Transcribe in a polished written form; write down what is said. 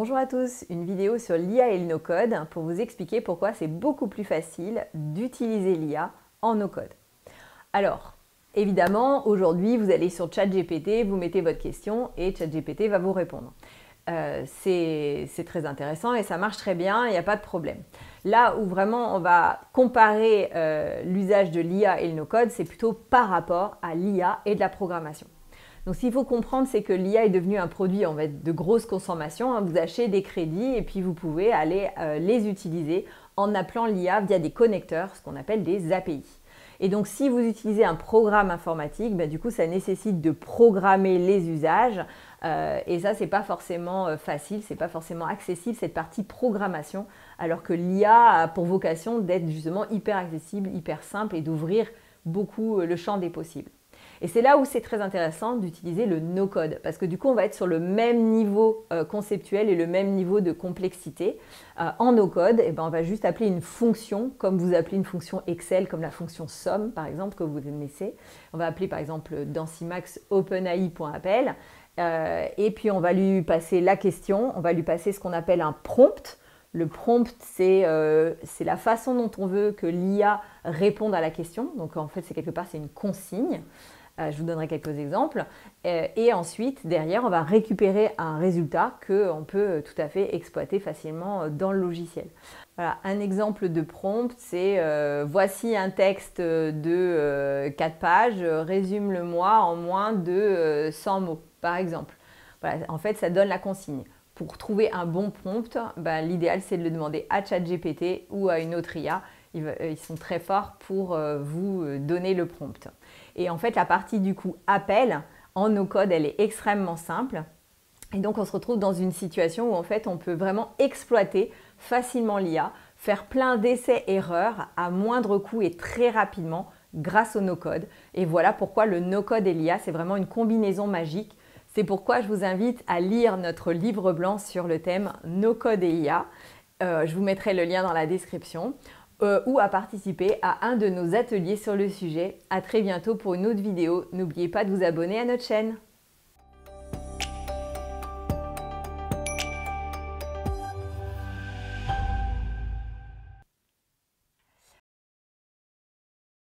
Bonjour à tous, une vidéo sur l'IA et le no-code pour vous expliquer pourquoi c'est beaucoup plus facile d'utiliser l'IA en no-code. Alors, évidemment, aujourd'hui, vous allez sur ChatGPT, vous mettez votre question et ChatGPT va vous répondre. C'est très intéressant et ça marche très bien, il n'y a pas de problème. Là où vraiment on va comparer l'usage de l'IA et le no-code, c'est plutôt par rapport à l'IA et de la programmation. Donc, ce qu'il faut comprendre, c'est que l'IA est devenu un produit en fait, de grosse consommation. Vous achetez des crédits et puis vous pouvez aller les utiliser en appelant l'IA via des connecteurs, ce qu'on appelle des API. Et donc, si vous utilisez un programme informatique, du coup, ça nécessite de programmer les usages. Et ça, c'est pas forcément facile, c'est pas forcément accessible, cette partie programmation, alors que l'IA a pour vocation d'être justement hyper accessible, hyper simple et d'ouvrir beaucoup le champ des possibles. Et c'est là où c'est très intéressant d'utiliser le no-code, parce que du coup, on va être sur le même niveau conceptuel et le même niveau de complexité. En no-code, on va juste appeler une fonction, comme vous appelez une fonction Excel, comme la fonction somme, par exemple, que vous connaissez. On va appeler, par exemple, dans Simax openai.appel. Et puis, on va lui passer la question, on va lui passer ce qu'on appelle un prompt. Le prompt, c'est la façon dont on veut que l'IA réponde à la question. Donc, en fait, c'est quelque part, c'est une consigne. Je vous donnerai quelques exemples. Et ensuite, derrière, on va récupérer un résultat qu'on peut tout à fait exploiter facilement dans le logiciel. Voilà, un exemple de prompt, c'est voici un texte de 4 pages, résume-le-moi en moins de 100 mots, par exemple. Voilà, en fait, ça donne la consigne. Pour trouver un bon prompt, l'idéal, c'est de le demander à ChatGPT ou à une autre IA. Ils sont très forts pour vous donner le prompt. Et en fait, la partie du coup appel en no-code, elle est extrêmement simple. Et donc, on se retrouve dans une situation où en fait, on peut vraiment exploiter facilement l'IA, faire plein d'essais-erreurs à moindre coût et très rapidement grâce au no-code. Et voilà pourquoi le no-code et l'IA, c'est vraiment une combinaison magique. C'est pourquoi je vous invite à lire notre livre blanc sur le thème no-code et IA. Je vous mettrai le lien dans la description. Ou à participer à un de nos ateliers sur le sujet. À très bientôt pour une autre vidéo. N'oubliez pas de vous abonner à notre chaîne.